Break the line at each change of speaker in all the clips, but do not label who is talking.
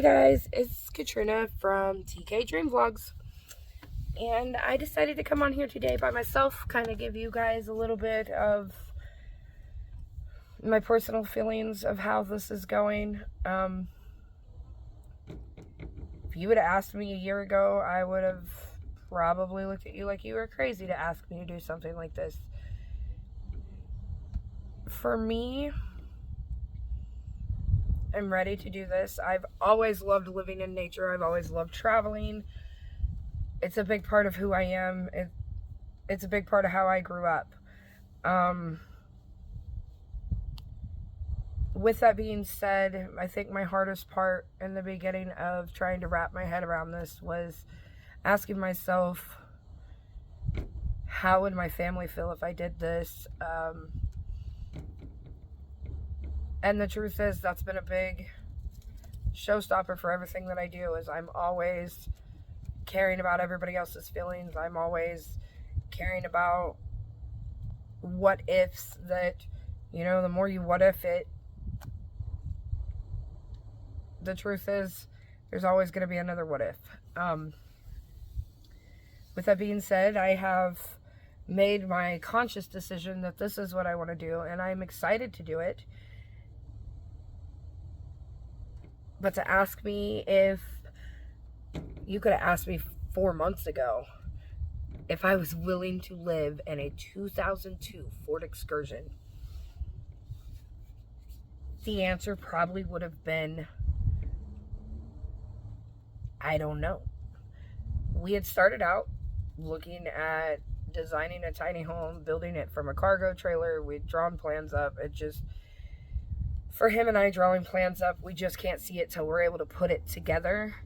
Hey guys, it's Katrina from TK Dream Vlogs, and I decided to come on here today by myself, kind of give you guys a little bit of my personal feelings of how this is going. If you would have asked me a year ago, I would have probably looked at you like you were crazy to ask me to do something like this. For me, I'm ready to do this. I've always loved living in nature. I've always loved traveling. It's a big part of who I am. It's a big part of how I grew up. With that being said, I think my hardest part in the beginning of trying to wrap my head around this was asking myself, how would my family feel if I did this? And the truth is, that's been a big showstopper for everything that I do, is I'm always caring about everybody else's feelings. I'm always caring about what ifs that, the more you what if it, the truth is, there's always going to be another what if. With that being said, I have made my conscious decision that this is what I want to do, and I'm excited to do it. But to ask me if you could have asked me 4 months ago if I was willing to live in a 2002 Ford Excursion, the answer probably would have been, I don't know. We had started out looking at designing a tiny home, building it from a cargo trailer. We'd drawn plans up. It just, for him and I drawing plans up, we just can't see it till we're able to put it together.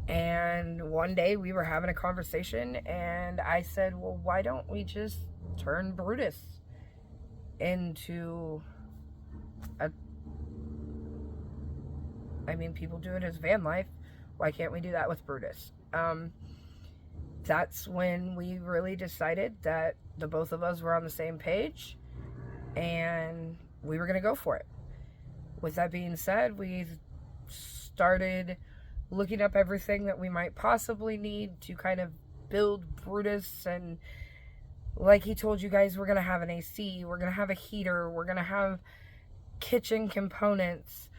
And one day we were having a conversation, and I said, well, why don't we just turn Brutus into people do it as van life. Why can't we do that with Brutus? That's when we really decided that the both of us were on the same page, and we were going to go for it. With that being said, we started looking up everything that we might possibly need to kind of build Brutus. And like he told you guys, we're going to have an AC, we're going to have a heater, we're going to have kitchen components,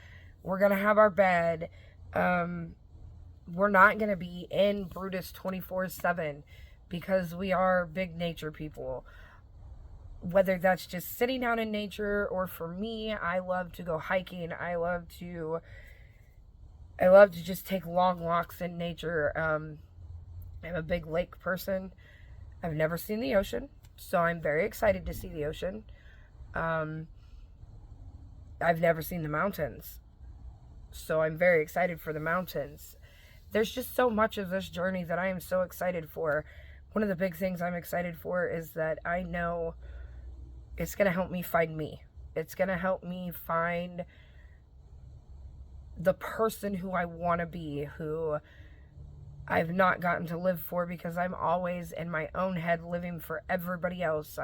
we're going to have our bed. We're not going to be in Brutus 24/7 because we are big nature people. Whether that's just sitting out in nature, or for me, I love to go hiking. I love to just take long walks in nature. I'm a big lake person. I've never seen the ocean, so I'm very excited to see the ocean. I've never seen the mountains, so I'm very excited for the mountains. There's just so much of this journey that I am so excited for. One of the big things I'm excited for is that I know it's going to help me find me. It's going to help me find the person who I want to be, who I've not gotten to live for because I'm always in my own head living for everybody else.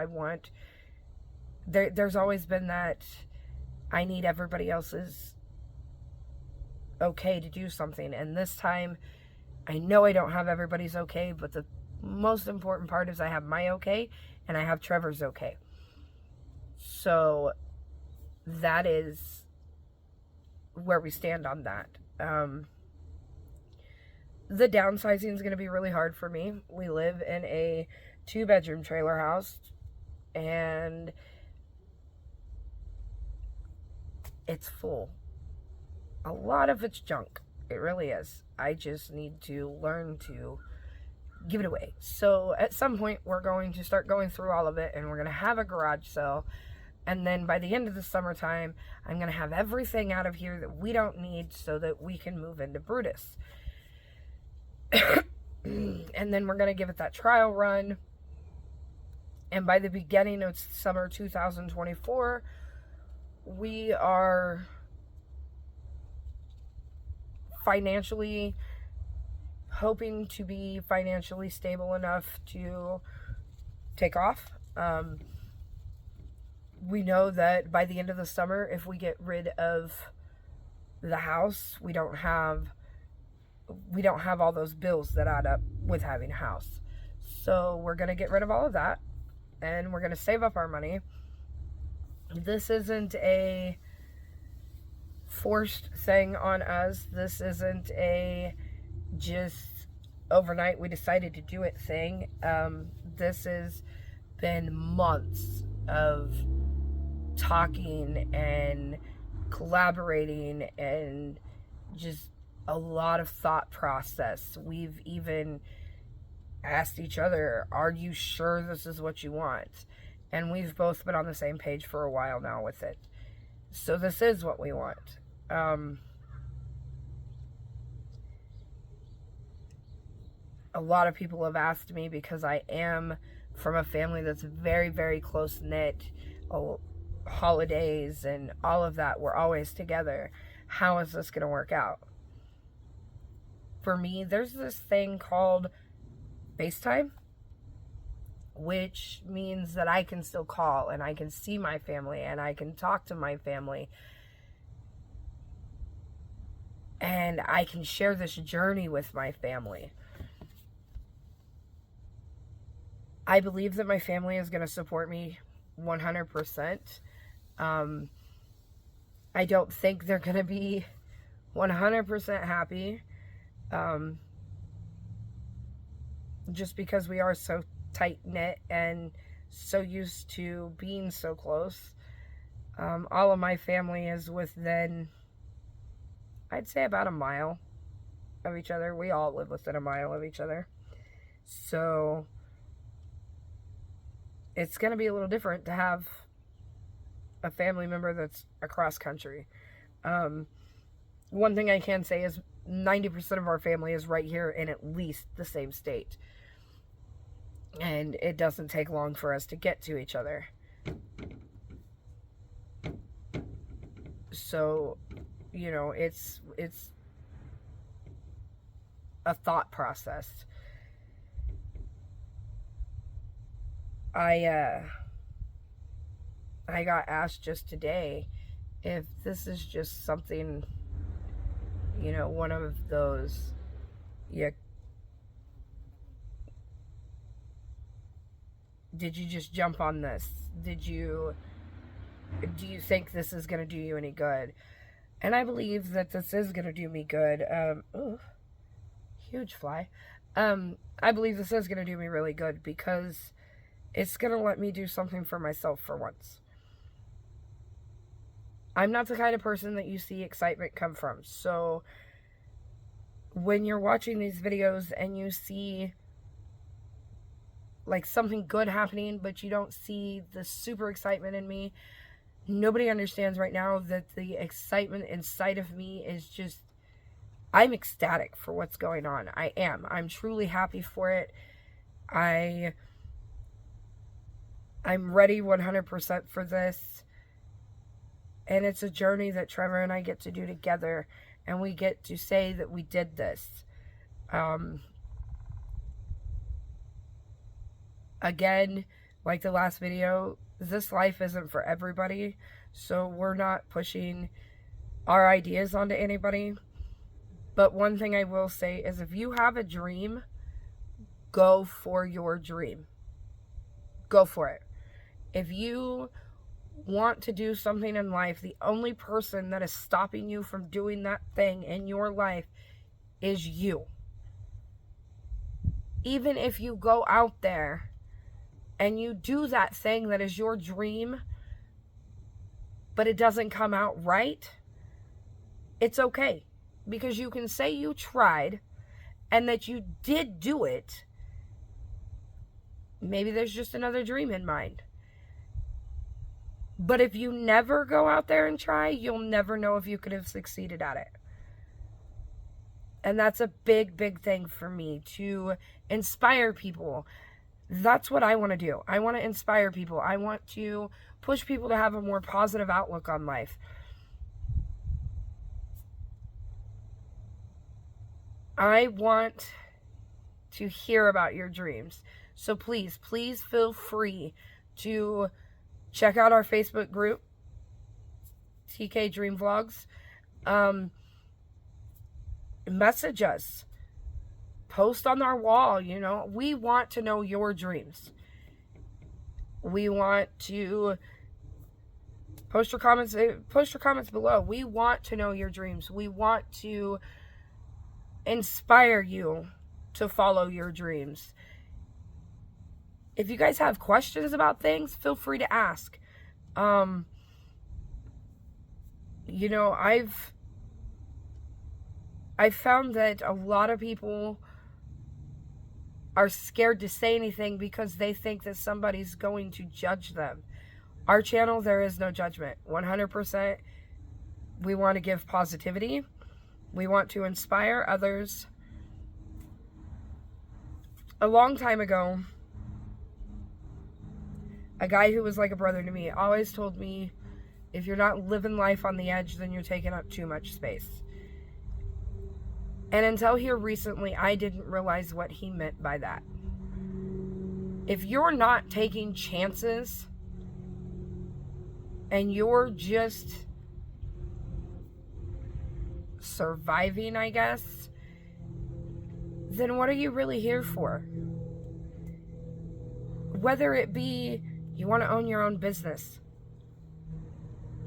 There's always been that I need everybody else's okay to do something, and this time I know I don't have everybody's okay, but the most important part is I have my okay and I have Trevor's okay. So that is where we stand on that. The downsizing is going to be really hard for me. We live in a 2-bedroom trailer house, and it's full. A lot of it's junk. It really is. I just need to learn to give it away. So at some point, we're going to start going through all of it, and we're going to have a garage sale. And then by the end of the summertime, I'm going to have everything out of here that we don't need so that we can move into Brutus. And then we're going to give it that trial run. And by the beginning of summer 2024, we are financially hoping to be financially stable enough to take off. We know that by the end of the summer, if we get rid of the house. We don't have all those bills that add up with having a house. So we're going to get rid of all of that, and we're going to save up our money. This isn't a forced thing on us. This isn't a just overnight we decided to do it thing. This has been months of talking and collaborating and just a lot of thought process. We've even asked each other, are you sure this is what you want? And we've both been on the same page for a while now with it. So this is what we want. A lot of people have asked me, because I am from a family that's very, very close-knit, holidays and all of that, we're always together. How is this going to work out? For me, there's this thing called FaceTime, which means that I can still call and I can see my family and I can talk to my family. And I can share this journey with my family. I believe that my family is going to support me 100%. I don't think they're going to be 100% happy. Just because we are so tight-knit and so used to being so close. All of my family is within, I'd say, about a mile of each other. We all live within a mile of each other. So it's going to be a little different to have a family member that's across country. One thing I can say is 90% of our family is right here in at least the same state. And it doesn't take long for us to get to each other. So, you know, it's a thought process. I got asked just today if this is just something, you know, one of those, did you just jump on this? Do you think this is going to do you any good? And I believe that this is going to do me good. Ooh, huge fly. I believe this is going to do me really good, because it's going to let me do something for myself for once. I'm not the kind of person that you see excitement come from. So when you're watching these videos and you see like something good happening, but you don't see the super excitement in me, nobody understands right now that the excitement inside of me is just, I'm ecstatic for what's going on. I am. I'm truly happy for it. I'm ready 100% for this. And it's a journey that Trevor and I get to do together. And we get to say that we did this. Again, like the last video, this life isn't for everybody. So we're not pushing our ideas onto anybody. But one thing I will say is, if you have a dream, go for your dream. Go for it. If you want to do something in life, the only person that is stopping you from doing that thing in your life is you. Even if you go out there and you do that thing that is your dream, but it doesn't come out right, it's okay. Because you can say you tried and that you did do it. Maybe there's just another dream in mind. But if you never go out there and try, you'll never know if you could have succeeded at it. And that's a big, big thing for me, to inspire people. That's what I want to do. I want to inspire people. I want to push people to have a more positive outlook on life. I want to hear about your dreams. So please, please feel free to check out our Facebook group, TK Dream Vlogs. Message us. Post on our wall, We want to know your dreams. We want to post your comments below. We want to know your dreams. We want to inspire you to follow your dreams. If you guys have questions about things, feel free to ask. I've found that a lot of people are scared to say anything because they think that somebody's going to judge them. Our channel, there is no judgment. 100%. We want to give positivity. We want to inspire others. A long time ago, a guy who was like a brother to me always told me, if you're not living life on the edge, then you're taking up too much space. And until here recently, I didn't realize what he meant by that. If you're not taking chances and you're just surviving, I guess, then what are you really here for? Whether it be you want to own your own business,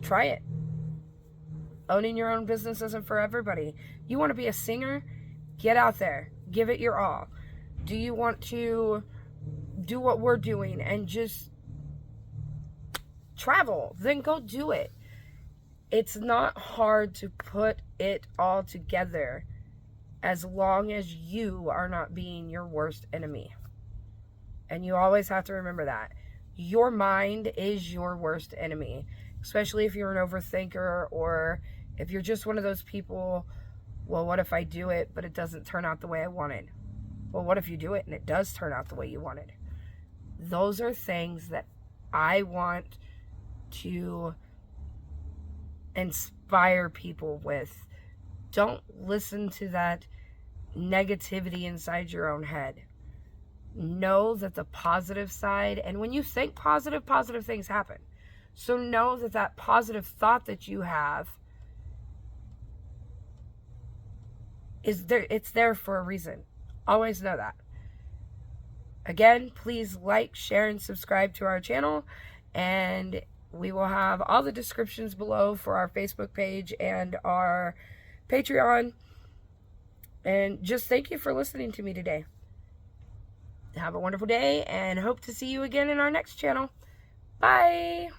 try it. Owning your own business isn't for everybody. You want to be a singer? Get out there. Give it your all. Do you want to do what we're doing and just travel? Then go do it. It's not hard to put it all together as long as you are not being your worst enemy. And you always have to remember that. Your mind is your worst enemy, especially if you're an overthinker or if you're just one of those people, well, what if I do it, but it doesn't turn out the way I wanted? Well, what if you do it and it does turn out the way you wanted? Those are things that I want to inspire people with. Don't listen to that negativity inside your own head. Know that the positive side, and when you think positive things happen. So know that that positive thought that you have is there. It's there for a reason. Always know that. Again, please like, share, and subscribe to our channel, and we will have all the descriptions below for our Facebook page and our Patreon. And just thank you for listening to me today. Have a wonderful day, and hope to see you again in our next channel. Bye!